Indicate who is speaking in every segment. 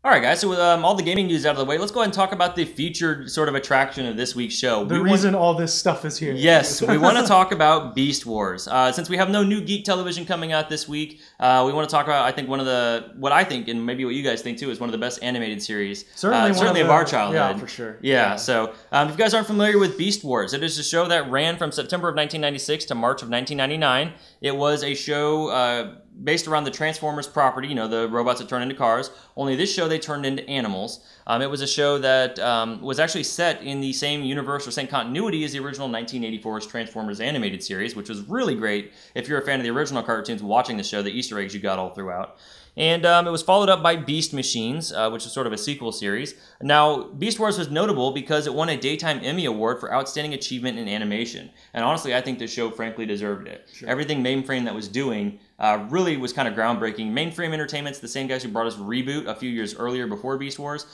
Speaker 1: All right, guys, so with all the gaming news out of the way, let's go ahead and talk about the featured sort of attraction of this week's show.
Speaker 2: The reason all this stuff is here.
Speaker 1: Yes, we want to talk about Beast Wars. Since we have no new geek television coming out this week, we want to talk about, I think, what I think, and maybe what you guys think too, is one of the best animated series. Certainly of our childhood.
Speaker 2: Yeah, for sure.
Speaker 1: Yeah, so if you guys aren't familiar with Beast Wars, it is a show that ran from September of 1996 to March of 1999. It was a show based around the Transformers property, you know, the robots that turn into cars. Only this show, they turned into animals. It was a show that was actually set in the same universe or same continuity as the original 1984's Transformers animated series, which was really great if you're a fan of the original cartoons watching the show, the Easter eggs you got all throughout. And it was followed up by Beast Machines, which is sort of a sequel series. Now, Beast Wars was notable because it won a Daytime Emmy Award for Outstanding Achievement in Animation. And honestly, I think the show frankly deserved it. Sure. Everything Mainframe that was doing really was kind of groundbreaking. Mainframe Entertainment's the same guys who brought us Reboot a few years earlier before Beast Wars.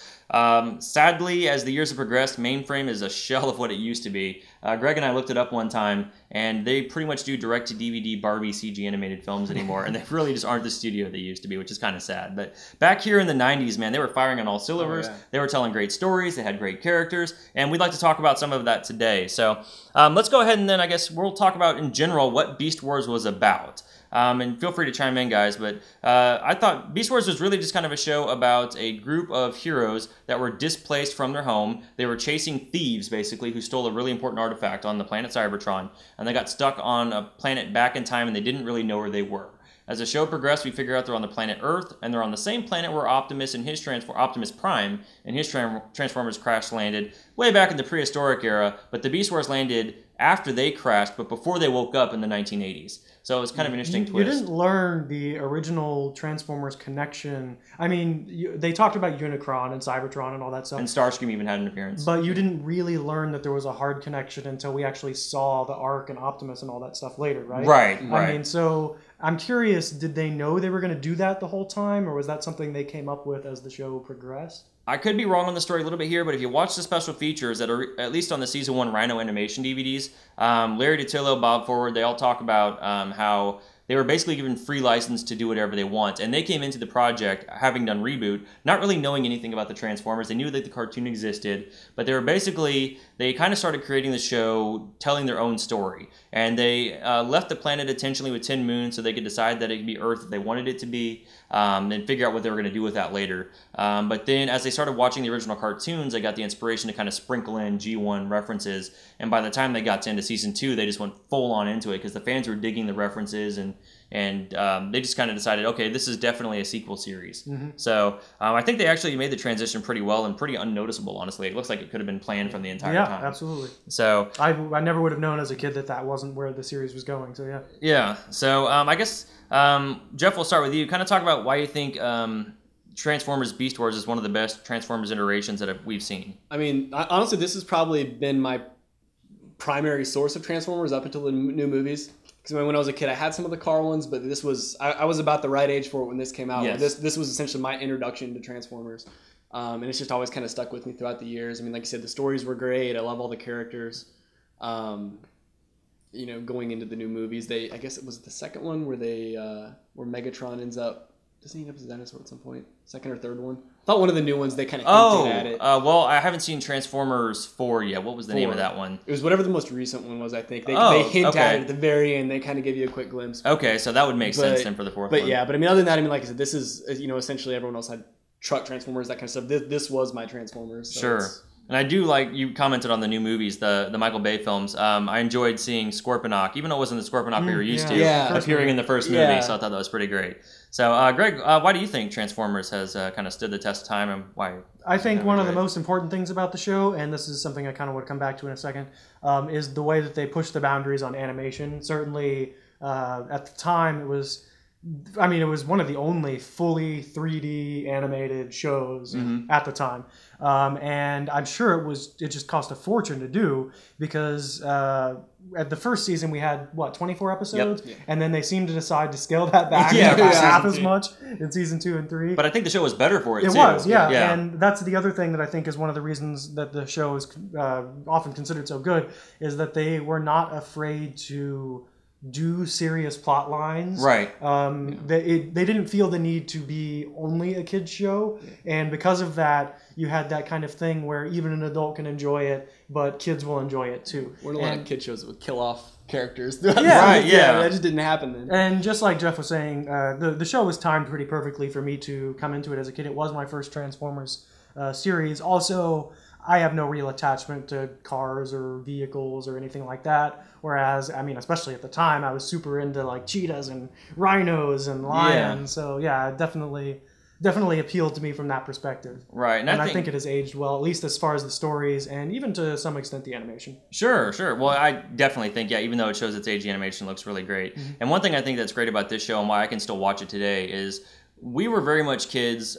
Speaker 1: Sadly, as the years have progressed, Mainframe is a shell of what it used to be. Greg and I looked it up one time, and they pretty much do direct-to-DVD Barbie CG animated films anymore, and they really just aren't the studio they used to be, which is kind of sad. But back here in the 90s, man, they were firing on all cylinders. Oh, yeah. They were telling great stories. They had great characters, and we'd like to talk about some of that today. So let's go ahead and then I guess we'll talk about in general what Beast Wars was about. And feel free to chime in, guys, but I thought Beast Wars was really just kind of a show about a group of heroes that were displaced from their home. They were chasing thieves, basically, who stole a really important artifact on the planet Cybertron, and they got stuck on a planet back in time, and they didn't really know where they were. As the show progressed, we figure out they're on the planet Earth, and they're on the same planet where Optimus Prime and his Transformers crash landed way back in the prehistoric era, but the Beast Wars landed after they crashed, but before they woke up in the 1980s. So it was kind of an interesting twist.
Speaker 2: You didn't learn the original Transformers connection. I mean, they talked about Unicron and Cybertron and all that stuff.
Speaker 1: And Starscream even had an appearance.
Speaker 2: But you didn't really learn that there was a hard connection until we actually saw the Ark and Optimus and all that stuff later, right?
Speaker 1: Right.
Speaker 2: I mean, so I'm curious, did they know they were going to do that the whole time, or was that something they came up with as the show progressed?
Speaker 1: I could be wrong on the story a little bit here, but if you watch the special features that are at least on the Season 1 Rhino animation DVDs, Larry DiTillo, Bob Forward, they all talk about how they were basically given free license to do whatever they want. And they came into the project, having done Reboot, not really knowing anything about the Transformers. They knew that the cartoon existed, but they kind of started creating the show, telling their own story. And they left the planet intentionally with 10 moons so they could decide that it could be Earth if they wanted it to be, and figure out what they were going to do with that later. But then as they started watching the original cartoons, they got the inspiration to kind of sprinkle in G1 references. And by the time they got into Season 2, they just went full on into it because the fans were digging the references, and they just kind of decided, okay, this is definitely a sequel series. Mm-hmm. So I think they actually made the transition pretty well and pretty unnoticeable, honestly. It looks like it could have been planned from the entire time.
Speaker 2: Yeah, absolutely.
Speaker 1: So
Speaker 2: I never would have known as a kid that wasn't where the series was going, so yeah.
Speaker 1: Yeah, so I guess, Jeff, we'll start with you. Kind of talk about why you think Transformers Beast Wars is one of the best Transformers iterations that we've seen.
Speaker 3: I mean, honestly, this has probably been my primary source of Transformers up until the new movies. Because when I was a kid, I had some of the car ones, but this was I was about the right age for it when this came out. Yes. This was essentially my introduction to Transformers, and it's just always kind of stuck with me throughout the years. I mean, like you said, the stories were great. I love all the characters. You know, going into the new movies, I guess it was the second one where where Megatron doesn't he end up as a dinosaur at some point? Second or third one? I thought one of the new ones they kind of hinted at it.
Speaker 1: Well, I haven't seen Transformers 4 yet. What was the name of that one?
Speaker 3: It was whatever the most recent one was, I think. They hint at it at the very end. They kind of give you a quick glimpse.
Speaker 1: Okay, so that would make sense then for the fourth one.
Speaker 3: But yeah, I mean, other than that, I mean, like I said, this is, you know, essentially everyone else had truck Transformers, that kind of stuff. This was my Transformers. So
Speaker 1: sure. And I do like, you commented on the new movies, the Michael Bay films. I enjoyed seeing Scorponok, even though it wasn't the Scorponok we were used to, appearing in the first movie, so I thought that was pretty great. So, Greg, why do you think Transformers has kind of stood the test of time, and why?
Speaker 2: I think one of the most important things about the show, and this is something I kind of want to come back to in a second, is the way that they push the boundaries on animation. Certainly, at the time, it was one of the only fully 3D animated shows at the time. And I'm sure it just cost a fortune to do because at the first season we had, 24 episodes? Yep. And then they seemed to decide to scale that back half as much in season 2 and 3.
Speaker 1: But I think the show was better for it, too.
Speaker 2: It was, yeah. And that's the other thing that I think is one of the reasons that the show is often considered so good, is that they were not afraid to do serious plot lines.
Speaker 1: Right.
Speaker 2: They didn't feel the need to be only a kid's show, and because of that, you had that kind of thing where even an adult can enjoy it, but kids will enjoy it too.
Speaker 3: We're in a lot of kid shows that would kill off characters.
Speaker 2: Yeah,
Speaker 1: right. Yeah,
Speaker 3: that just didn't happen then.
Speaker 2: And just like Jeff was saying, the show was timed pretty perfectly for me to come into it as a kid. It was my first Transformers series. Also, I have no real attachment to cars or vehicles or anything like that. Whereas, I mean, especially at the time, I was super into like cheetahs and rhinos and lions. Yeah. So yeah, it definitely appealed to me from that perspective.
Speaker 1: Right.
Speaker 2: And I think it has aged well, at least as far as the stories and even to some extent the animation.
Speaker 1: Sure. Well, I definitely think, even though it shows its age, the animation looks really great. Mm-hmm. And one thing I think that's great about this show and why I can still watch it today is we were very much kids.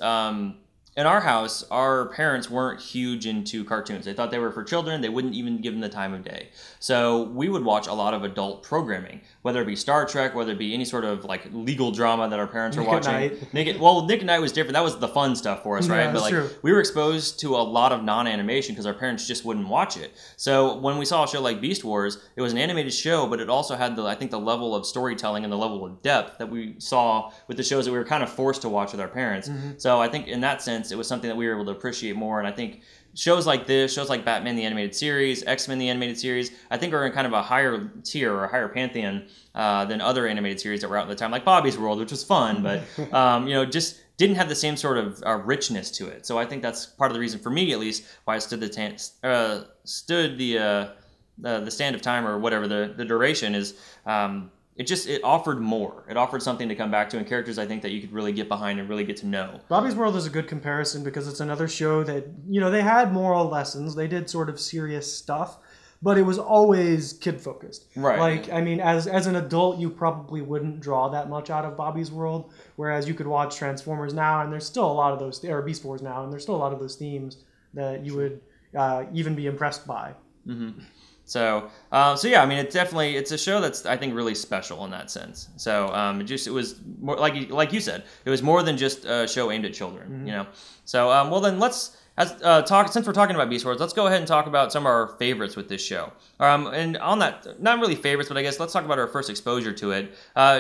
Speaker 1: In our house, our parents weren't huge into cartoons. They thought they were for children. They wouldn't even give them the time of day. So we would watch a lot of adult programming, whether it be Star Trek, whether it be any sort of like legal drama that our parents were watching. Nick at Night was different. That was the fun stuff for us, right?
Speaker 2: Yeah, but like true.
Speaker 1: We were exposed to a lot of non-animation because our parents just wouldn't watch it. So when we saw a show like Beast Wars, it was an animated show, but it also had the level of storytelling and the level of depth that we saw with the shows that we were kind of forced to watch with our parents. Mm-hmm. So I think in that sense, it was something that we were able to appreciate more. And I think shows like this, shows like Batman the Animated Series, X-Men the Animated Series, I think are in kind of a higher tier or a higher pantheon than other animated series that were out at the time, like Bobby's World, which was fun, but just didn't have the same sort of richness to it. So I think that's part of the reason, for me at least, why I stood the stand of time or whatever the duration is. It offered more. It offered something to come back to and characters I think that you could really get behind and really get to know.
Speaker 2: Bobby's World is a good comparison because it's another show that, they had moral lessons. They did sort of serious stuff, but it was always kid-focused.
Speaker 1: Right.
Speaker 2: Like, I mean, as an adult, you probably wouldn't draw that much out of Bobby's World, whereas you could watch Transformers now, and there's still a lot of those, or Beast Wars now, and there's still a lot of those themes that you would even be impressed by.
Speaker 1: Mm-hmm. So yeah, I mean, it's a show that's, I think, really special in that sense. So it was more like you said, it was more than just a show aimed at children, mm-hmm. So well then let's since we're talking about Beast Wars, let's go ahead and talk about some of our favorites with this show. And on that, not really favorites, but I guess let's talk about our first exposure to it.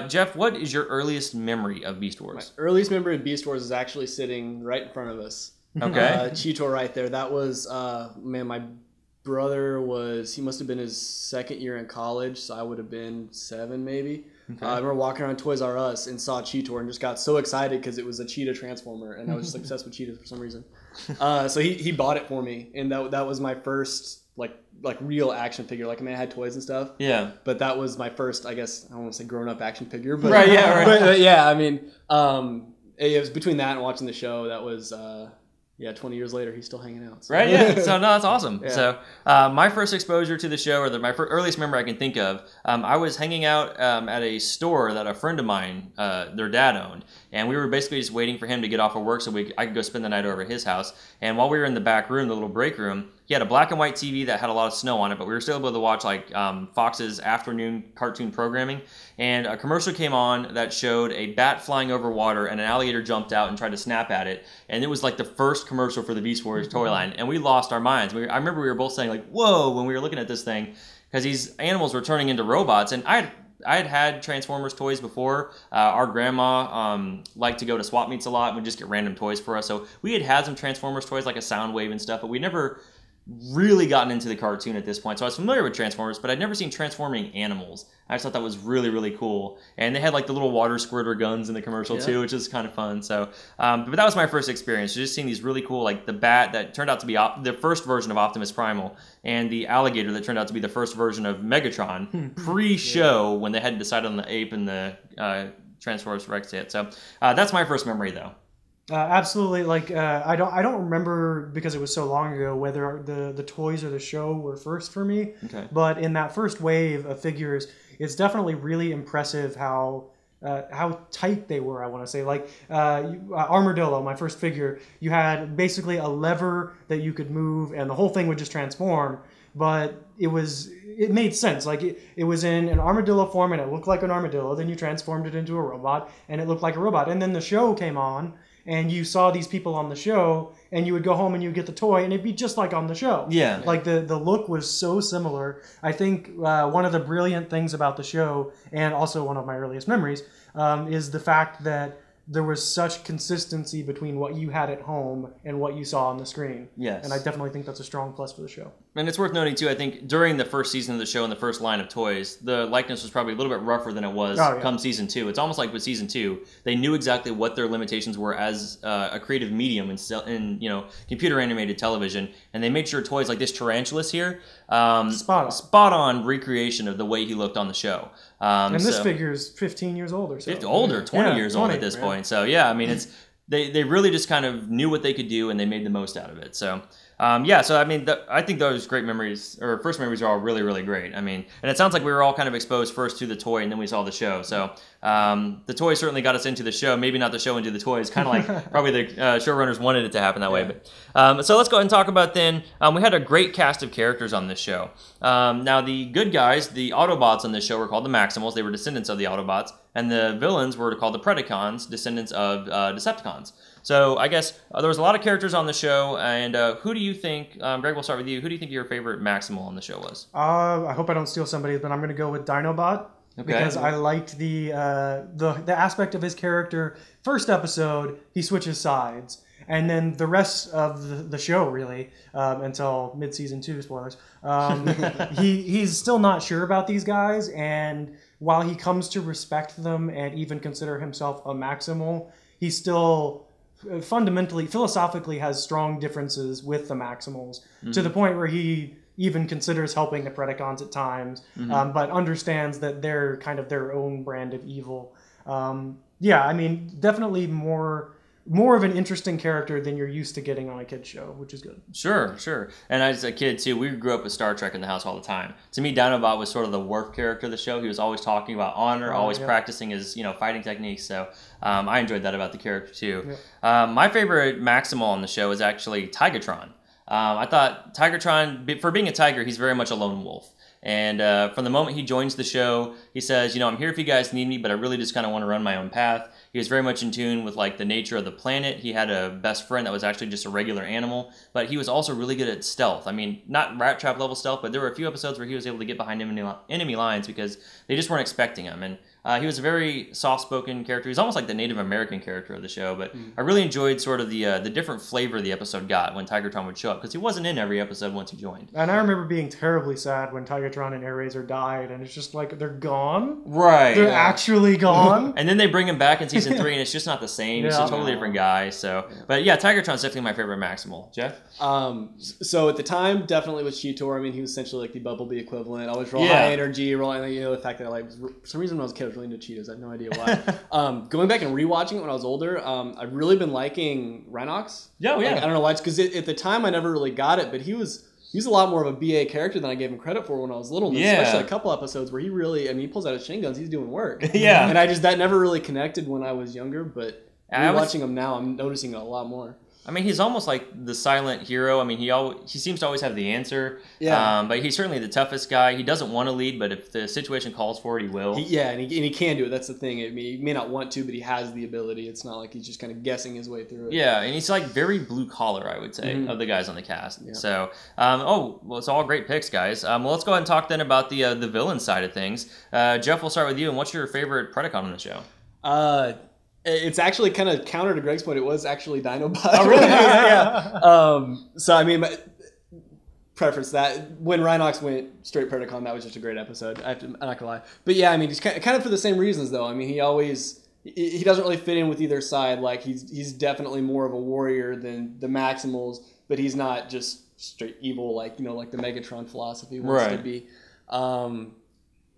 Speaker 1: Jeff, what is your earliest memory of Beast Wars?
Speaker 3: My earliest memory of Beast Wars is actually sitting right in front of us.
Speaker 1: Okay.
Speaker 3: Cheetor right there. That was my brother he must have been his second year in college, so I would have been 7 maybe. Okay. I remember walking around Toys R Us and saw Cheetor and just got so excited because it was a cheetah transformer, and I was just obsessed with cheetahs for some reason. So he bought it for me, and that was my first like real action figure. Like, I mean, I had toys and stuff.
Speaker 1: Yeah.
Speaker 3: But that was my first, I guess, I don't want to say grown up action figure, but
Speaker 1: right, yeah, right.
Speaker 3: But yeah, I mean, it was between that and watching the show. That was 20 years later, he's still hanging out. So.
Speaker 1: Right, yeah. So, no, that's awesome.
Speaker 3: Yeah.
Speaker 1: So, my first exposure to the show, or my earliest memory I can think of, I was hanging out at a store that a friend of mine, their dad owned. And we were basically just waiting for him to get off of work so I could go spend the night over at his house. And while we were in the back room, the little break room, he had a black and white TV that had a lot of snow on it, but we were still able to watch Fox's afternoon cartoon programming. And a commercial came on that showed a bat flying over water, and an alligator jumped out and tried to snap at it. And it was like the first commercial for the Beast Wars toy line, and we lost our minds. I remember we were both saying like, "Whoa!" when we were looking at this thing, because these animals were turning into robots. And I had Transformers toys before. Our grandma liked to go to swap meets a lot and would just get random toys for us. So we had some Transformers toys like a Soundwave and stuff, but we never really gotten into the cartoon at this point. So I was familiar with Transformers, but I'd never seen transforming animals. I just thought that was really, really cool. And they had like the little water squirter guns in the commercial too, which is kind of fun. So, but that was my first experience, just seeing these really cool, like the bat that turned out to be the first version of Optimus Primal, and the alligator that turned out to be the first version of Megatron pre-show when they hadn't decided on the ape and the Transformers Rex yet. So that's my first memory though.
Speaker 2: Absolutely. Like I don't remember, because it was so long ago, whether the toys or the show were first for me.
Speaker 1: Okay.
Speaker 2: But in that first wave of figures, it's definitely really impressive how tight they were. I want to say, like Armadillo, my first figure, you had basically a lever that you could move, and the whole thing would just transform. But it made sense. Like it was in an armadillo form, and it looked like an armadillo. Then you transformed it into a robot, and it looked like a robot. And then the show came on, and you saw these people on the show, and you would go home and you would get the toy, and it'd be just like on the show.
Speaker 1: Yeah.
Speaker 2: Like the look was so similar. I think one of the brilliant things about the show, and also one of my earliest memories, is the fact that there was such consistency between what you had at home and what you saw on the screen.
Speaker 1: Yes.
Speaker 2: And I definitely think that's a strong plus for the show.
Speaker 1: And it's worth noting, too, I think during the first season of the show and the first line of toys, the likeness was probably a little bit rougher than it was come season 2. It's almost like with season 2, they knew exactly what their limitations were as a creative medium in computer animated television, and they made sure toys like this Tarantulas here, spot on recreation of the way he looked on the show.
Speaker 2: And this figure is 15 years old or so.
Speaker 1: 20 years old at this point. So yeah, I mean, it's they really just kind of knew what they could do, and they made the most out of it. So so I mean, I think those great memories, or first memories, are all really, really great. I mean, and it sounds like we were all kind of exposed first to the toy, and then we saw the show. So the toy certainly got us into the show. Maybe not the show into the toys. Kind of like probably the showrunners wanted it to happen that way. But so let's go ahead and talk about then. We had a great cast of characters on this show. Now the good guys, the Autobots on this show, were called the Maximals. They were descendants of the Autobots, and the villains were called the Predacons, descendants of Decepticons. So I guess there was a lot of characters on the show, and who do you think, Greg, we'll start with you. Who do you think your favorite Maximal on the show was?
Speaker 2: I hope I don't steal somebody's, but I'm going to go with Dinobot. Okay. Because I liked the aspect of his character. First episode, he switches sides. And then the rest of the show, really, until mid-season 2, spoilers, he's still not sure about these guys. And while he comes to respect them and even consider himself a Maximal, he still fundamentally, philosophically, has strong differences with the Maximals, to the point where he even considers helping the Predacons at times, but understands that they're kind of their own brand of evil. I mean, definitely more of an interesting character than you're used to getting on a kid's show, which is good.
Speaker 1: Sure. And as a kid, too, we grew up with Star Trek in the house all the time. To me, Dinobot was sort of the Worf character of the show. He was always talking about honor, always practicing his fighting techniques. So I enjoyed that about the character, too. Yeah. My favorite Maximal on the show is actually Tigatron. I thought Tigatron, for being a tiger, he's very much a lone wolf. And from the moment he joins the show, he says, I'm here if you guys need me, but I really just kind of want to run my own path. He was very much in tune with like the nature of the planet. He had a best friend that was actually just a regular animal, but he was also really good at stealth. I mean, not Rat Trap level stealth, but there were a few episodes where he was able to get behind enemy lines because they just weren't expecting him. And he was a very soft-spoken character. He's almost like the Native American character of the show, but I really enjoyed sort of the different flavor the episode got when Tigatron would show up, because he wasn't in every episode once he joined.
Speaker 2: And I remember being terribly sad when Tigatron and Airazor died, and it's just like, they're gone?
Speaker 1: Right.
Speaker 2: They're actually gone?
Speaker 1: And then they bring him back in season 3, and it's just not the same. He's a totally different guy. So, but yeah, Tigatron's definitely my favorite Maximal. Jeff?
Speaker 3: So at the time, definitely with Cheetor. I mean, he was essentially like the Bumblebee equivalent. Always real high energy, the fact that for some reason when I was a kid, I was really into Cheetos. I have no idea why. Going back and rewatching it when I was older, I've really been liking Rhinox.
Speaker 1: Yeah.
Speaker 3: I don't know why. It's because at the time I never really got it, but he was a lot more of a BA character than I gave him credit for when I was little. And especially a couple episodes where he pulls out his shin guns, he's doing work.
Speaker 1: Yeah.
Speaker 3: And that never really connected when I was younger, but watching him now, I'm noticing it a lot more.
Speaker 1: I mean, he's almost like the silent hero. I mean, he seems to always have the answer. Yeah. But he's certainly the toughest guy. He doesn't want to lead, but if the situation calls for it, he will.
Speaker 3: And he can do it. That's the thing. I mean, he may not want to, but he has the ability. It's not like he's just kind of guessing his way through it.
Speaker 1: Yeah, and he's like very blue collar, I would say, of the guys on the cast. Yeah. So, it's all great picks, guys. Well, let's go ahead and talk then about the villain side of things. Jeff, we'll start with you. And what's your favorite Predacon on the show?
Speaker 3: It's actually kind of counter to Greg's point. It was actually Dinobot.
Speaker 1: Oh, really?
Speaker 3: Yeah. So, I mean, preference that. When Rhinox went straight Predacon, that was just a great episode. I'm not going to lie. But yeah, I mean, just kind of for the same reasons, though. I mean, he doesn't really fit in with either side. Like, he's definitely more of a warrior than the Maximals, but he's not just straight evil like the Megatron philosophy wants to be.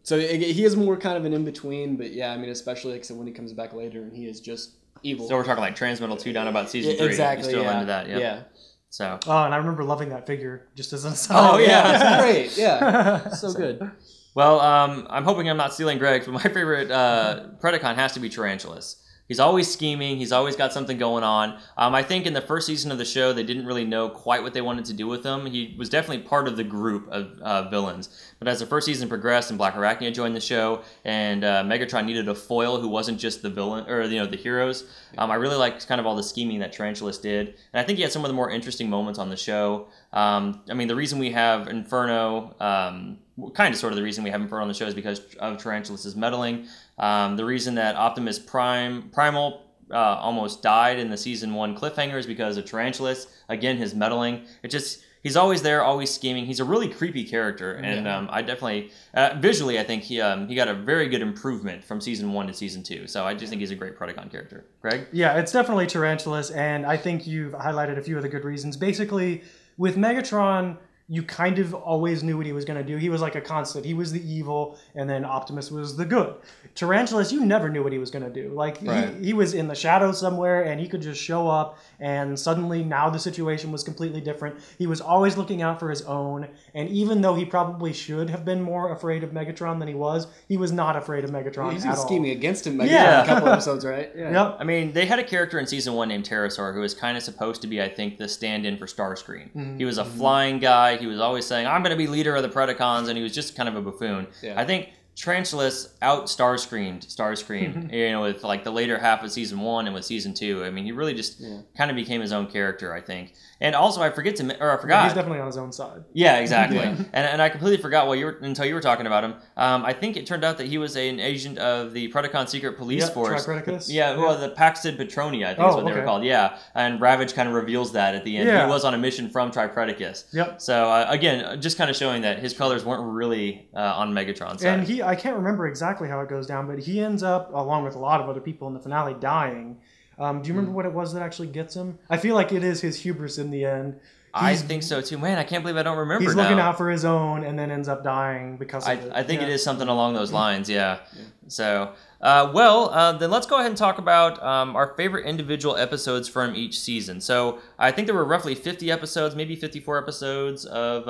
Speaker 3: So he is more kind of an in-between, but yeah, I mean, especially like when he comes back later and he is just evil.
Speaker 1: So we're talking like Transmetal 2 down about season 3.
Speaker 3: Exactly,
Speaker 1: You're still into that, yeah. So.
Speaker 2: Oh, and I remember loving that figure, just as an aside.
Speaker 3: Oh, yeah, it's great, yeah. So good.
Speaker 1: Well, I'm hoping I'm not stealing Greg's, but my favorite Predacon has to be Tarantulas. He's always scheming. He's always got something going on. I think in the first season of the show, they didn't really know quite what they wanted to do with him. He was definitely part of the group of villains. But as the first season progressed and Black Arachnia joined the show, and Megatron needed a foil who wasn't just the villain or the heroes, I really liked kind of all the scheming that Tarantulas did. And I think he had some of the more interesting moments on the show. I mean, the reason we have Inferno, kind of sort of the reason we have Inferno on the show is because of Tarantulas' meddling. The reason that Optimus Primal almost died in the season 1 cliffhanger is because of Tarantulas. Again, his meddling. He's always there, always scheming. He's a really creepy character, and I definitely visually I think he got a very good improvement from season 1 to season 2. So I just think he's a great Predacon character. Greg?
Speaker 2: Yeah, it's definitely Tarantulas, and I think you've highlighted a few of the good reasons. Basically, with Megatron, you kind of always knew what he was going to do. He was like a constant. He was the evil, and then Optimus was the good. Tarantulas, you never knew what he was going to do. Like, he was in the shadows somewhere, and he could just show up, and suddenly now the situation was completely different. He was always looking out for his own, and even though he probably should have been more afraid of Megatron than he was not afraid of Megatron
Speaker 3: He's
Speaker 2: at all.
Speaker 3: scheming against him Megatron a couple episodes, right?
Speaker 2: Yeah. Yep.
Speaker 1: I mean, they had a character in season 1 named Pterosaur who was kind of supposed to be, I think, the stand-in for Starscream. He was a flying guy. He was always saying, I'm going to be leader of the Predacons, and he was just kind of a buffoon. Yeah. I think Tarantulas out Starscreamed Starscream, with like the later half of season 1 and with season 2. I mean, he really just kind of became his own character, I think. And also, I forgot.
Speaker 2: Yeah, he's definitely on his own side.
Speaker 1: Yeah, exactly. And I completely forgot until you were talking about him. I think it turned out that he was an agent of the Predacon Secret Police Force.
Speaker 2: Tripredacus?
Speaker 1: Yeah, well, the Paxton Petronia, I think is what they were called. Yeah, and Ravage kind of reveals that at the end. He was on a mission from Tripredacus.
Speaker 2: Yep.
Speaker 1: So again, just kind of showing that his colors weren't really on Megatron's side.
Speaker 2: And I can't remember exactly how it goes down, but he ends up, along with a lot of other people in the finale, dying. Do you remember what it was that actually gets him? I feel like it is his hubris in the end.
Speaker 1: I think so too. Man, I can't believe I don't remember.
Speaker 2: He's looking out for his own and then ends up dying because of it.
Speaker 1: I think it is something along those lines, yeah. So, then let's go ahead and talk about our favorite individual episodes from each season. So, I think there were roughly 50 episodes, maybe 54 episodes of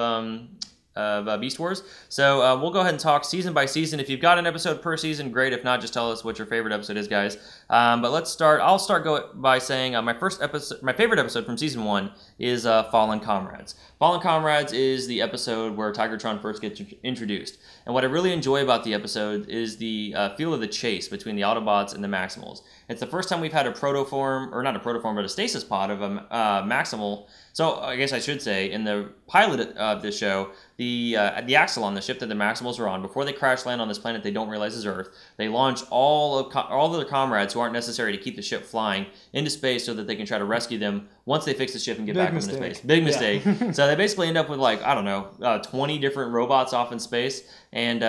Speaker 1: Beast Wars. So we'll go ahead and talk season by season. If you've got an episode per season, great. If not, just tell us what your favorite episode is, guys. But let's start. I'll start by saying my favorite episode from season 1 is Fallen Comrades. Fallen Comrades is the episode where Tigertron first gets introduced. And what I really enjoy about the episode is the feel of the chase between the Autobots and the Maximals. It's the first time we've had a protoform, or not a protoform, but a stasis pod of a Maximal. So I guess I should say, in the pilot of this show, the Axelon, the ship that the Maximals are on, before they crash land on this planet they don't realize is Earth, they launch all of their comrades who aren't necessary to keep the ship flying into space so that they can try to rescue them once they fix the ship and get back up into space. Big mistake. So they basically end up with 20 different robots off in space. And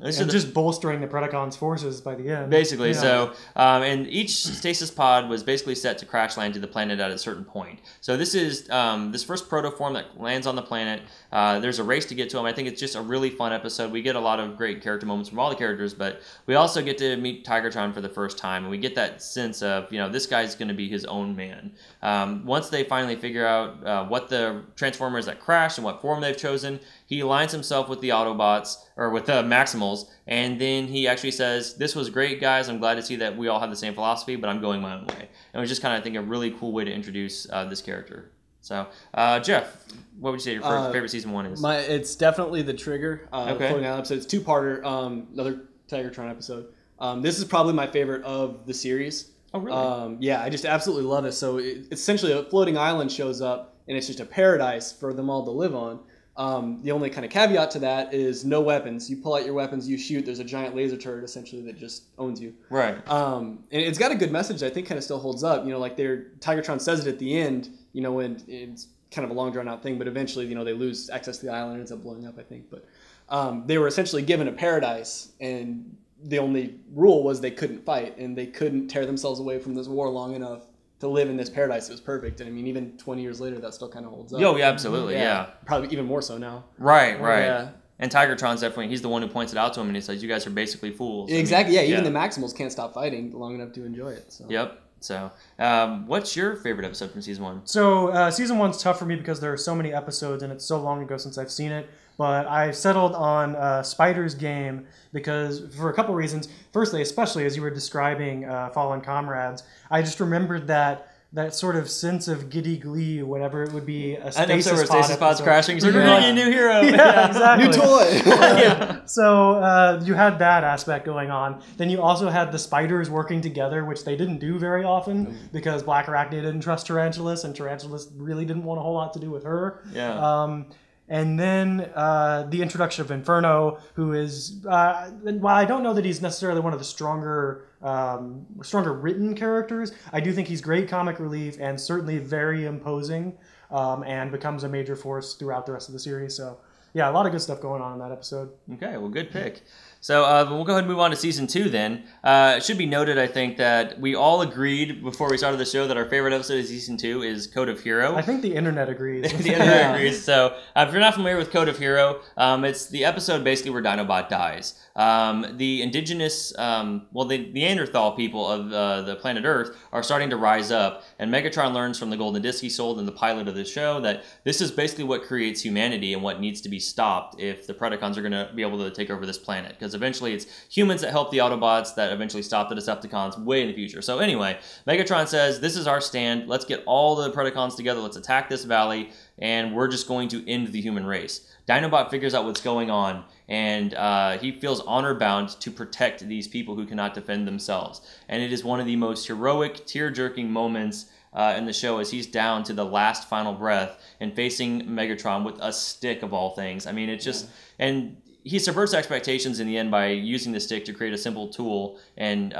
Speaker 2: just bolstering the Predacons' forces by the end.
Speaker 1: Basically, so and each stasis pod was basically set to crash land to the planet at a certain point. So this is this first protoform that lands on the planet. There's a race to get to him. I think it's just a really fun episode. We get a lot of great character moments from all the characters, but we also get to meet Tigertron for the first time, and we get that sense of this guy's going to be his own man. Once they finally figure out what the Transformers that crashed and what form they've chosen, he aligns himself with the Autobots, or with the Maximals, and then he actually says, "This was great, guys. I'm glad to see that we all have the same philosophy, but I'm going my own way." And it was just kind of, I think, a really cool way to introduce this character. So, Jeff, what would you say your favorite season 1 is?
Speaker 3: It's definitely the Trigger floating island episode. It's 2-parter, another Tigertron episode. This is probably my favorite of the series.
Speaker 1: Oh, really?
Speaker 3: Yeah, I just absolutely love it. So essentially a floating island shows up, and it's just a paradise for them all to live on. The only kind of caveat to that is no weapons. You pull out your weapons, you shoot, there's a giant laser turret essentially that just owns you.
Speaker 1: Right.
Speaker 3: And it's got a good message that I think kind of still holds up. Tigertron says it at the end, when it's kind of a long drawn out thing, but eventually, they lose access to the island and it ends up blowing up, I think. But they were essentially given a paradise, and the only rule was they couldn't fight, and they couldn't tear themselves away from this war long enough to live in this paradise. It was perfect. And I mean, even 20 years later, that still kind of holds up.
Speaker 1: Oh, yeah, absolutely, yeah.
Speaker 3: Probably even more so now.
Speaker 1: Right. Yeah. And Tigertron's definitely, he's the one who points it out to him, and he says, "You guys are basically fools."
Speaker 3: Exactly, even the Maximals can't stop fighting long enough to enjoy it. So.
Speaker 1: Yep. So, what's your favorite episode from season 1?
Speaker 2: So, season 1's tough for me because there are so many episodes, and it's so long ago since I've seen it. But I settled on Spider's game because for a couple reasons. Firstly, especially as you were describing Fallen Comrades, I just remembered that sort of sense of giddy glee whenever it would be a stasis
Speaker 1: pod's crashing. So we're getting a new hero.
Speaker 2: Yeah, exactly.
Speaker 3: New toy.
Speaker 2: Yeah. So you had that aspect going on. Then you also had the spiders working together, which they didn't do very often because Black Arachne didn't trust Tarantulas, and Tarantulas really didn't want a whole lot to do with her.
Speaker 1: Yeah.
Speaker 2: And then the introduction of Inferno, who is, while I don't know that he's necessarily one of the stronger written characters, I do think he's great comic relief and certainly very imposing, and becomes a major force throughout the rest of the series. So, yeah, a lot of good stuff going on in that episode.
Speaker 1: Okay, well, good pick. So we'll go ahead and move on to season 2 then. It should be noted, I think, that we all agreed before we started the show that our favorite episode of season 2 is Code of Hero.
Speaker 2: I think the internet agrees.
Speaker 1: The internet agrees. So if you're not familiar with Code of Hero, it's the episode basically where Dinobot dies. The indigenous, the Neanderthal people of the planet Earth are starting to rise up, and Megatron learns from the golden disc he sold in the pilot of the show that this is basically what creates humanity and what needs to be stopped if the Predacons are going to be able to take over this planet. Because eventually it's humans that help the Autobots that eventually stop the Decepticons way in the future. So anyway, Megatron says, this is our stand. Let's get all the Predacons together. Let's attack this valley, and we're just going to end the human race. Dinobot figures out what's going on, and he feels honor-bound to protect these people who cannot defend themselves. And it is one of the most heroic, tear-jerking moments in the show as he's down to the last final breath and facing Megatron with a stick of all things. I mean, it's just... And he subverts expectations in the end by using the stick to create a simple tool and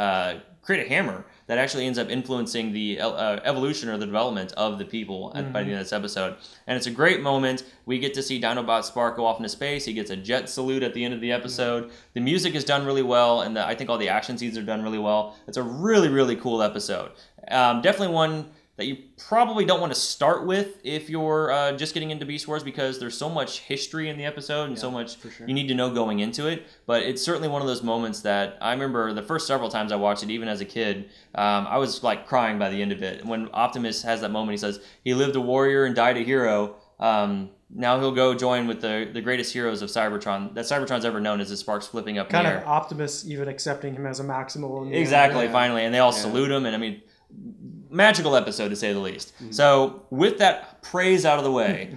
Speaker 1: create a hammer that actually ends up influencing the evolution or the development of the people by the end of this episode. And it's a great moment. We get to see Dinobot Spark go off into space. He gets a jet salute at the end of the episode. The music is done really well, and I think all the action scenes are done really well. It's a really, really cool episode. Definitely one that you probably don't want to start with if you're just getting into Beast Wars, because there's so much history in the episode and so much you need to know going into it. But it's certainly one of those moments that I remember the first several times I watched it, even as a kid, I was like crying by the end of it. When Optimus has that moment, he says, he lived a warrior and died a hero. Now he'll go join with the greatest heroes of Cybertron that Cybertron's ever known, as the sparks flipping up in the air.
Speaker 2: Kind of Optimus even accepting him as a Maximal.
Speaker 1: Exactly, finally. And they all salute him, and I mean... magical episode, to say the least. So with that praise out of the way,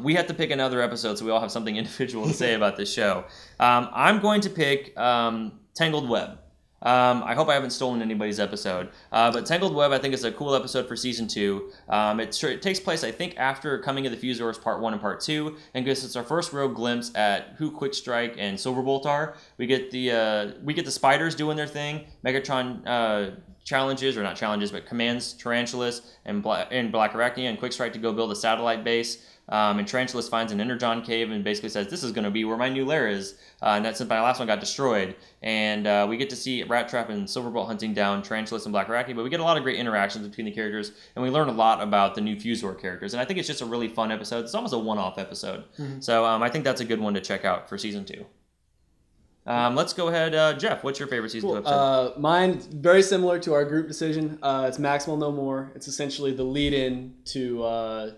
Speaker 1: we have to pick another episode so we all have something individual to say about this show. I'm going to pick Tangled Web. I hope I haven't stolen anybody's episode. But Tangled Web, I think, is a cool episode for Season 2. It takes place, I think, after Coming of the Fusors Part 1 and Part 2, and gives us our first real glimpse at who Quickstrike and Silverbolt are. We get the spiders doing their thing. Megatron commands Tarantulas and Black Arachnia and Quickstrike to go build a satellite base. And Tarantulas finds an Energon cave and basically says, this is going to be where my new lair is. And that's since my last one got destroyed. And we get to see Rat Trap and Silverbolt hunting down Tarantulas and Black Arachnia, but we get a lot of great interactions between the characters, and we learn a lot about the new Fusor characters. And I think it's just a really fun episode. It's almost a one-off episode. So I think that's a good one to check out for Season 2. Let's go ahead. Jeff, what's your favorite Season 2 episode?
Speaker 3: Mine, very similar to our group decision. It's Maximal No More. It's essentially the lead-in to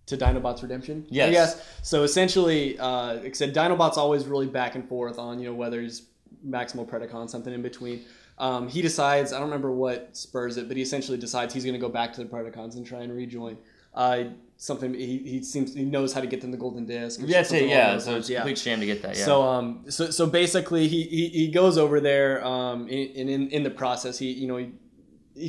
Speaker 3: Dinobot's redemption.
Speaker 1: Yes.
Speaker 3: I guess. So essentially, like I said, Dinobot's always really back and forth on, whether he's Maximal, Predacon, something in between. He decides, I don't remember what spurs it, but he essentially decides he's going to go back to the Predacons and try and rejoin. Something he knows how to get them the golden disc.
Speaker 1: That's it, yeah. So it's a complete shame to get that. Yeah.
Speaker 3: So basically he goes over there, in the process he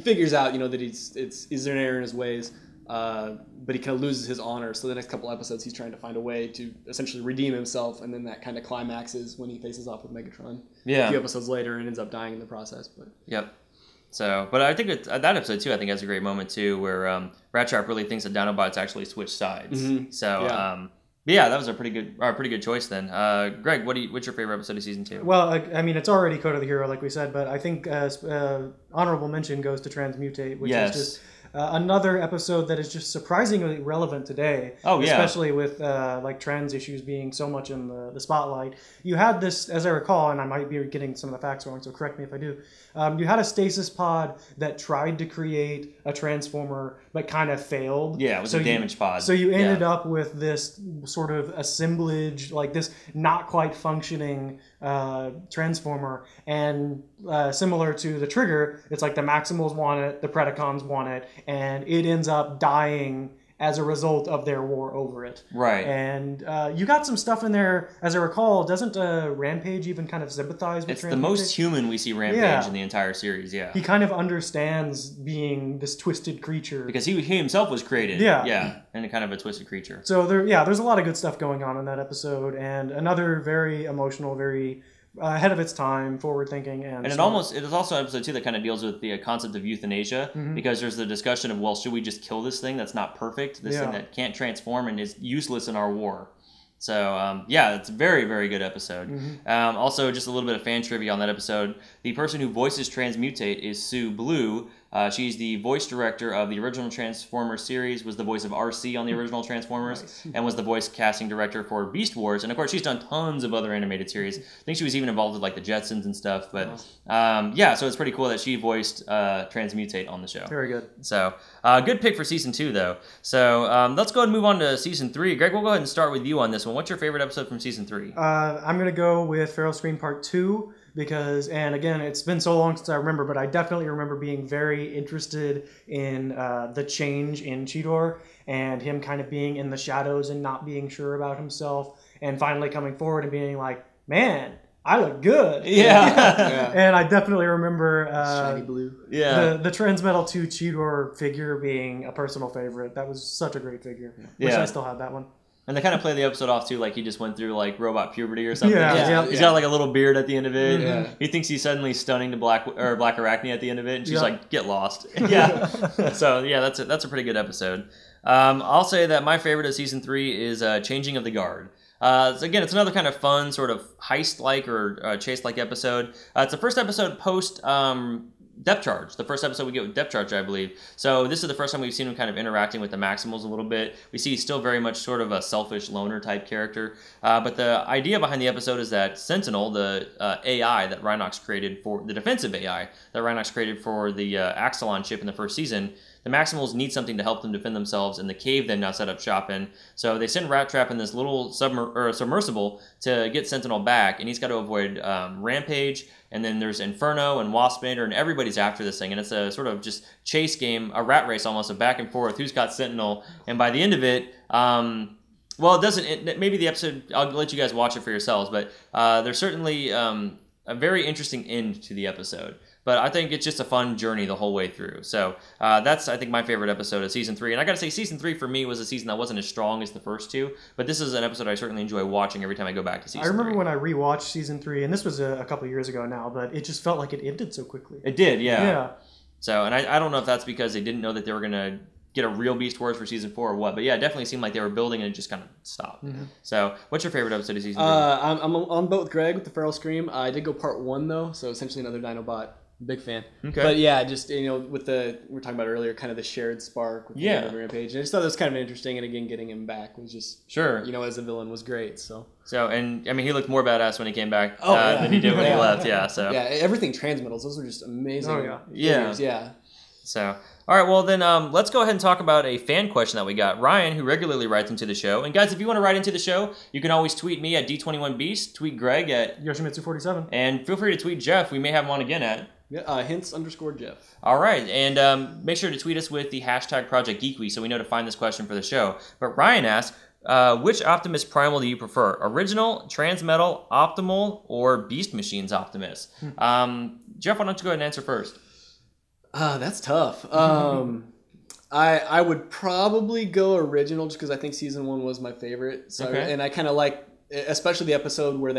Speaker 3: figures out that he's an error in his ways, but he kind of loses his honor. So the next couple episodes he's trying to find a way to essentially redeem himself, and then that kind of climaxes when he faces off with Megatron. A few episodes later and ends up dying in the process. But
Speaker 1: yep. So, but I think that episode too, I think has a great moment too, where Rat Trap really thinks that Dinobot's actually switched sides. So, that was a pretty good choice then. Greg, what's your favorite episode of Season 2?
Speaker 2: Well, I mean, it's already Code of the Hero, like we said, but I think honorable mention goes to Transmutate, which is just another episode that is just surprisingly relevant today. Especially with trans issues being so much in the spotlight. You had this, as I recall, and I might be getting some of the facts wrong, so correct me if I do. You had a stasis pod that tried to create a transformer, but kind of failed.
Speaker 1: Yeah, it was a damaged pod.
Speaker 2: So you ended up with this sort of assemblage, like this not quite functioning transformer. And similar to the Trigger, it's like the Maximals want it, the Predacons want it, and it ends up dying as a result of their war over it.
Speaker 1: Right.
Speaker 2: And you got some stuff in there, as I recall, doesn't Rampage even kind of sympathize with
Speaker 1: It's
Speaker 2: Transmutate?
Speaker 1: the most human we see Rampage in the entire series,
Speaker 2: He kind of understands being this twisted creature.
Speaker 1: Because he himself was created.
Speaker 2: Yeah.
Speaker 1: And kind of a twisted creature.
Speaker 2: So there's a lot of good stuff going on in that episode, and another very emotional, very ahead of its time, forward thinking, and
Speaker 1: it is also an episode too that kind of deals with the concept of euthanasia, because there's the discussion of, well, should we just kill this thing that's not perfect, this thing that can't transform and is useless in our war? So it's a very, very good episode. Also, just a little bit of fan trivia on that episode. The person who voices Transmutate is Sue Blue. She's the voice director of the original Transformers series, was the voice of RC on the original Transformers, and was the voice casting director for Beast Wars. And of course, she's done tons of other animated series. I think she was even involved with like the Jetsons and stuff. But so it's pretty cool that she voiced Transmutate on the show.
Speaker 2: Very good.
Speaker 1: So good pick for season 2, though. So let's go ahead and move on to season 3. Greg, we'll go ahead and start with you on this one. What's your favorite episode from season 3?
Speaker 2: I'm going to go with Feral Scream Part 2. Because, and again, it's been so long since I remember, but I definitely remember being very interested in the change in Cheetor and him kind of being in the shadows and not being sure about himself, and finally coming forward and being like, man, I look good.
Speaker 1: Yeah.
Speaker 2: And I definitely remember
Speaker 3: shiny blue.
Speaker 2: The Transmetal 2 Cheetor figure being a personal favorite. That was such a great figure. Wish I still had that one.
Speaker 1: And they kind of play the episode off too, like he just went through like robot puberty or something. He's got like a little beard at the end of it.
Speaker 3: Yeah.
Speaker 1: He thinks he's suddenly stunning to Black Arachne at the end of it, and she's like, "Get lost." So that's a pretty good episode. I'll say that my favorite of season 3 is Changing of the Guard. So again, it's another kind of fun sort of heist-like or chase-like episode. It's the first episode post Depth Charge. The first episode we get with Depth Charge, I believe. So this is the first time we've seen him kind of interacting with the Maximals a little bit. We see he's still very much sort of a selfish loner type character. But the idea behind the episode is that Sentinel, the AI that Rhinox created for the defensive AI that Rhinox created for the Axelon ship in the first season, the Maximals need something to help them defend themselves in the cave they've now set up shop in. So they send Rat Trap in this little submersible to get Sentinel back, and he's got to avoid Rampage, and then there's Inferno and Waspinator, and everybody's after this thing, and it's a sort of just chase game, a rat race almost, a back and forth, who's got Sentinel, and by the end of it, maybe the episode, I'll let you guys watch it for yourselves, but there's certainly a very interesting end to the episode. But I think it's just a fun journey the whole way through. So that's, I think, my favorite episode of season 3. And I got to say, season 3 for me was a season that wasn't as strong as the first two. But this is an episode I certainly enjoy watching every time I go back to season 3.
Speaker 2: I remember when I rewatched season 3, and this was a couple years ago now, but it just felt like it ended so quickly.
Speaker 1: It did, yeah. So, and I don't know if that's because they didn't know that they were going to get a real Beast Wars for season 4 or what. But yeah, it definitely seemed like they were building and it just kind of stopped. So what's your favorite episode of season 3?
Speaker 3: I'm on boat with Greg with the Feral Scream. I did go part 1, though, so essentially another Dinobot. Big fan. Okay. But yeah, just, with we were talking about earlier, kind of the shared spark with the Rampage. And I just thought that was kind of interesting, and again, getting him back was just, as a villain was great, so.
Speaker 1: And, I mean, he looked more badass when he came back than he did when he left, so.
Speaker 3: Yeah, everything Transmetals, those were just amazing.
Speaker 2: Oh,
Speaker 1: yeah. So, all right, well, then let's go ahead and talk about a fan question that we got. Ryan, who regularly writes into the show. And, guys, if you want to write into the show, you can always tweet me at D21Beast, tweet Greg at
Speaker 2: Yoshimitsu47.
Speaker 1: And feel free to tweet Jeff. We may have him on again at
Speaker 3: hints_Jeff.
Speaker 1: All right, and make sure to tweet us with the hashtag Project Geek Week so we know to find this question for the show. But Ryan asks, which Optimus Primal do you prefer? Original, Transmetal, Optimal, or Beast Machines Optimus? Jeff, why don't you go ahead and answer first?
Speaker 3: That's tough. I would probably go original just because I think season 1 was my favorite. So, and I kind of like, especially the episode where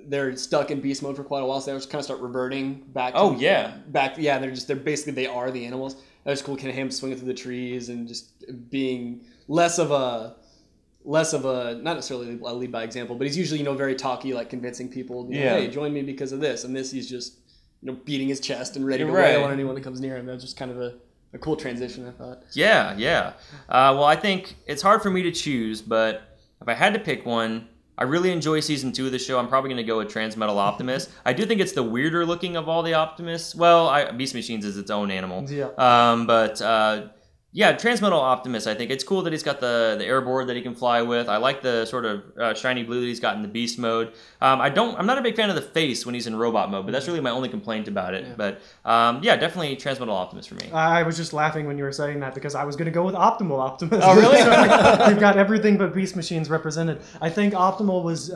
Speaker 3: they're stuck in beast mode for quite a while, so they just kind of start reverting back. They're basically, they are the animals. That was cool, kind of him swinging through the trees and just being less of a not necessarily a lead by example, but he's usually very talky, like convincing people, hey, join me because of this. And this, he's just beating his chest and ready to wail on anyone that comes near him. That's just kind of a cool transition, I thought. Yeah.
Speaker 1: Well, I think it's hard for me to choose, but if I had to pick one, I really enjoy season 2 of the show. I'm probably going to go with Transmetal Optimus. I do think it's the weirder looking of all the Optimus. Well, Beast Machines is its own animal.
Speaker 2: Yeah.
Speaker 1: But Yeah, Transmetal Optimus, I think. It's cool that he's got the airboard that he can fly with. I like the sort of shiny blue that he's got in the beast mode. I'm not a big fan of the face when he's in robot mode, but that's really my only complaint about it. Yeah. But yeah, definitely Transmetal Optimus for me.
Speaker 2: I was just laughing when you were saying that because I was going to go with Optimal Optimus.
Speaker 1: Oh, really?
Speaker 2: So, we've got everything but beast machines represented. I think Optimal was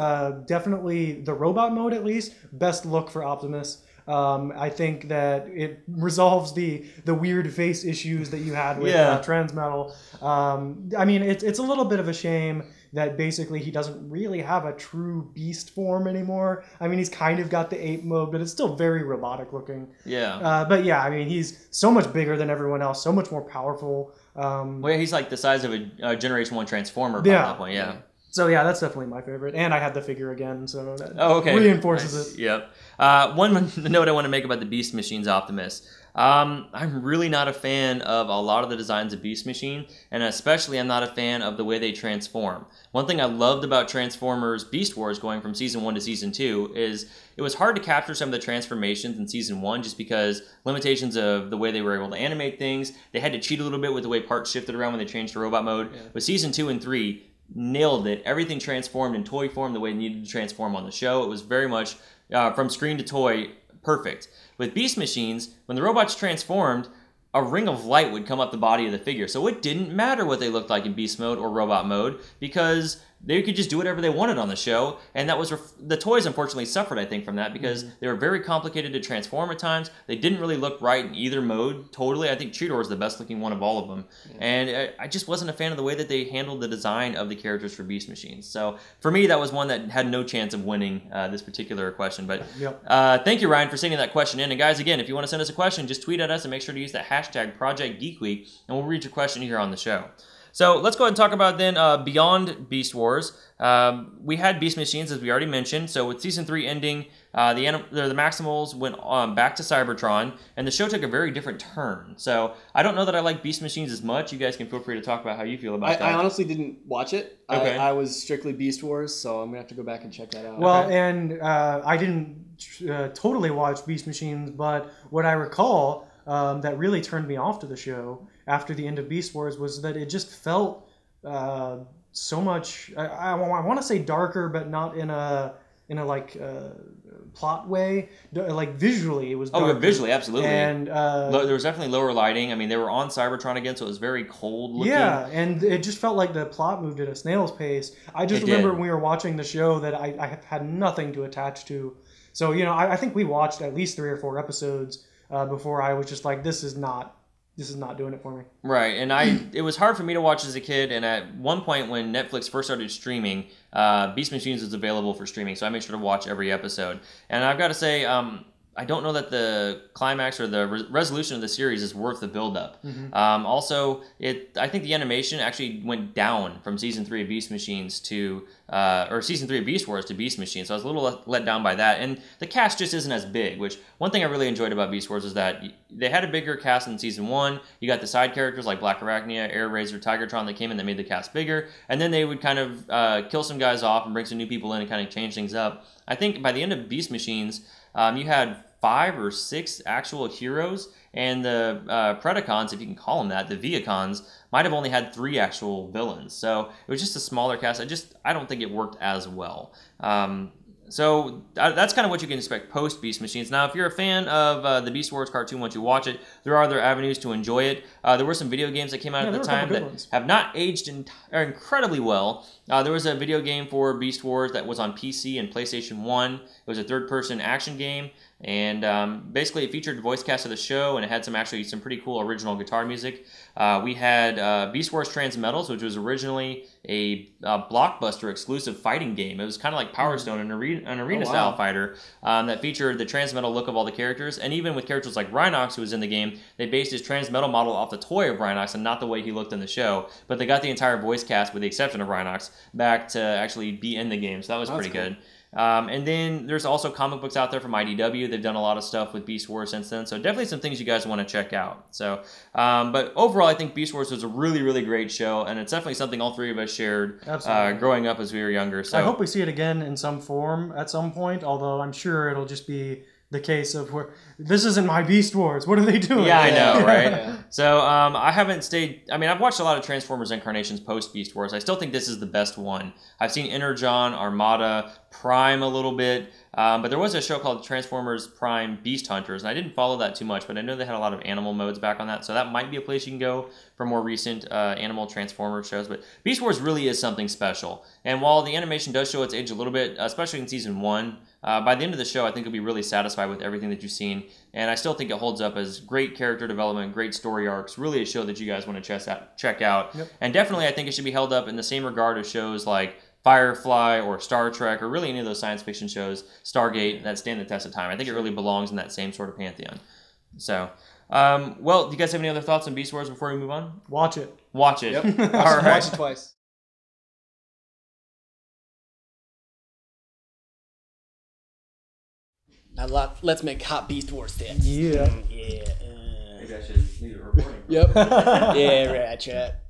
Speaker 2: definitely, the robot mode at least, best look for Optimus. I think that it resolves the weird face issues that you had with Transmetal. I mean, it's a little bit of a shame that basically he doesn't really have a true beast form anymore. I mean, he's kind of got the ape mode, but it's still very robotic looking.
Speaker 1: Yeah.
Speaker 2: But yeah, I mean, he's so much bigger than everyone else, so much more powerful.
Speaker 1: Well, yeah, he's like the size of a Generation 1 Transformer by that point, yeah.
Speaker 2: So yeah, that's definitely my favorite, and I had the figure again, so that reinforces it.
Speaker 1: Yep. One note I want to make about the Beast Machines Optimus. I'm really not a fan of a lot of the designs of Beast Machine, and especially I'm not a fan of the way they transform. One thing I loved about Transformers Beast Wars going from Season 1 to Season 2 is it was hard to capture some of the transformations in Season 1 just because limitations of the way they were able to animate things. They had to cheat a little bit with the way parts shifted around when they changed to robot mode. Yeah. But Season 2 and 3 nailed it. Everything transformed in toy form the way it needed to transform on the show. It was very much from screen to toy perfect. With Beast Machines, when the robots transformed, a ring of light would come up the body of the figure. So it didn't matter what they looked like in beast mode or robot mode because they could just do whatever they wanted on the show. And that was the toys unfortunately suffered, I think, from that because they were very complicated to transform at times. They didn't really look right in either mode totally. I think Cheetor is the best looking one of all of them. Yeah. And I just wasn't a fan of the way that they handled the design of the characters for Beast Machines. So for me, that was one that had no chance of winning this particular question. But thank you, Ryan, for sending that question in. And guys, again, if you want to send us a question, just tweet at us and make sure to use that hashtag Project Geek Week, and we'll read your question here on the show. So let's go ahead and talk about then Beyond Beast Wars. We had Beast Machines, as we already mentioned. So with Season 3 ending, the Maximals went back to Cybertron, and the show took a very different turn. So I don't know that I like Beast Machines as much. You guys can feel free to talk about how you feel about that.
Speaker 3: I honestly didn't watch it.
Speaker 1: Okay.
Speaker 3: I was strictly Beast Wars, so I'm going to have to go back and check that out.
Speaker 2: Well, and I didn't totally watch Beast Machines, but what I recall that really turned me off to the show after the end of Beast Wars was that it just felt so much. I want to say darker, but not in a like plot way. Like visually, it was darker.
Speaker 1: Oh, visually, absolutely.
Speaker 2: And
Speaker 1: there was definitely lower lighting. I mean, they were on Cybertron again, so it was very cold looking.
Speaker 2: Yeah, and it just felt like the plot moved at a snail's pace. I just remember when we were watching the show that I had nothing to attach to. So I think we watched at least 3 or 4 episodes before I was just like, this is not doing it for me.
Speaker 1: Right, and it was hard for me to watch as a kid, and at one point when Netflix first started streaming, Beast Machines was available for streaming, so I made sure to watch every episode. And I've got to say, I don't know that the climax or the resolution of the series is worth the build-up. Also, I think the animation actually went down from Season 3 of Beast Machines or Season 3 of Beast Wars to Beast Machines, so I was a little let down by that. And the cast just isn't as big, which one thing I really enjoyed about Beast Wars is that they had a bigger cast in Season 1. You got the side characters like Black Arachnia, Air Razor, Tigertron that came in that made the cast bigger, and then they would kind of kill some guys off and bring some new people in and kind of change things up. I think by the end of Beast Machines, you had 5 or 6 actual heroes, and the Predacons, if you can call them that, the Viacons, might have only had 3 actual villains. So it was just a smaller cast. I don't think it worked as well. So that's kind of what you can expect post Beast Machines. Now, if you're a fan of the Beast Wars cartoon, once you watch it, there are other avenues to enjoy it. There were some video games that came out at the time that have not aged incredibly well. There was a video game for Beast Wars that was on PC and PlayStation 1. It was a third-person action game, and basically it featured the voice cast of the show, and it had some pretty cool original guitar music. We had Beast Wars Transmetals, which was originally a Blockbuster exclusive fighting game. It was kind of like Power Stone, an arena-style fighter that featured the Transmetal look of all the characters, and even with characters like Rhinox, who was in the game, they based his Transmetal model off the toy of Rhinox and not the way he looked in the show, but they got the entire voice cast, with the exception of Rhinox, back to actually be in the game, so that was pretty good. And then there's also comic books out there from IDW. They've done a lot of stuff with Beast Wars since then, so definitely some things you guys want to check out. So, but overall, I think Beast Wars was a really, really great show, and it's definitely something all 3 of us shared growing up as we were younger. So
Speaker 2: I hope we see it again in some form at some point, although I'm sure it'll just be the case of where this isn't my Beast Wars. What are they doing?
Speaker 1: Yeah, I know, right? So I haven't stayed. I mean, I've watched a lot of Transformers Incarnations post Beast Wars. I still think this is the best one. I've seen Energon, Armada, Prime a little bit, but there was a show called Transformers Prime Beast Hunters, and I didn't follow that too much, but I know they had a lot of animal modes back on that, so that might be a place you can go for more recent animal Transformers shows. But Beast Wars really is something special, and while the animation does show its age a little bit, especially in season 1, by the end of the show, I think you'll be really satisfied with everything that you've seen, and I still think it holds up as great character development, great story arcs, really a show that you guys want to check out. Yep. And definitely I think it should be held up in the same regard as shows like Firefly or Star Trek or really any of those science fiction shows, Stargate, that stand the test of time. I think it really belongs in that same sort of pantheon. So, well, do you guys have any other thoughts on Beast Wars before we move on?
Speaker 2: Watch it.
Speaker 1: Watch it.
Speaker 3: Yep.
Speaker 1: All right.
Speaker 3: Watch it twice. Now let's make hot Beast Wars stats.
Speaker 2: Yeah.
Speaker 1: Maybe I should leave it recording.
Speaker 3: Yep. Yeah, right, chat.